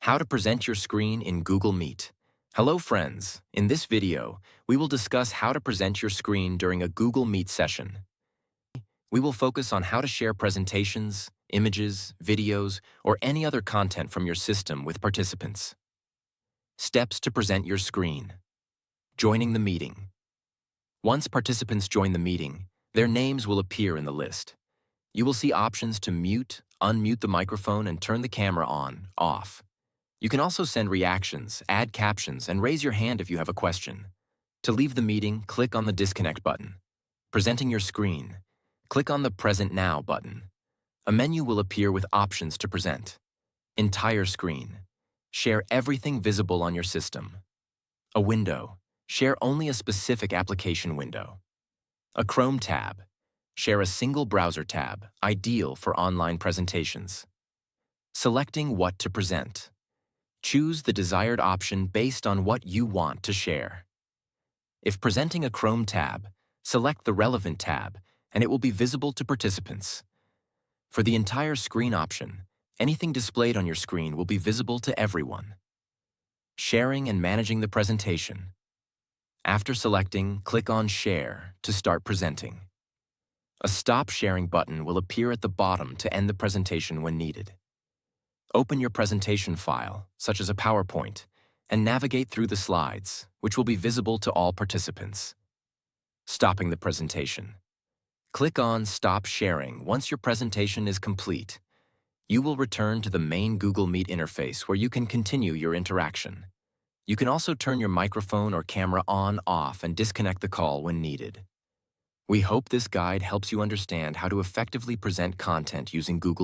How to present your screen in Google Meet. Hello friends, in this video, we will discuss how to present your screen during a Google Meet session. We will focus on how to share presentations, images, videos, or any other content from your system with participants. Steps to present your screen. Joining the meeting. Once participants join the meeting, their names will appear in the list. You will see options to mute, unmute the microphone, and turn the camera on, off. You can also send reactions, add captions, and raise your hand if you have a question. To leave the meeting, click on the Disconnect button. Presenting your screen. Click on the Present Now button. A menu will appear with options to present. Entire screen. Share everything visible on your system. A window. Share only a specific application window. A Chrome tab. Share a single browser tab, ideal for online presentations. Selecting what to present. Choose the desired option based on what you want to share. If presenting a Chrome tab, select the relevant tab, and it will be visible to participants. For the entire screen option, anything displayed on your screen will be visible to everyone. Sharing and managing the presentation. After selecting, click on Share to start presenting. A Stop Sharing button will appear at the bottom to end the presentation when needed. Open your presentation file, such as a PowerPoint, and navigate through the slides, which will be visible to all participants. Stopping the presentation. Click on Stop Sharing once your presentation is complete. You will return to the main Google Meet interface where you can continue your interaction. You can also turn your microphone or camera on, off, and disconnect the call when needed. We hope this guide helps you understand how to effectively present content using Google Meet.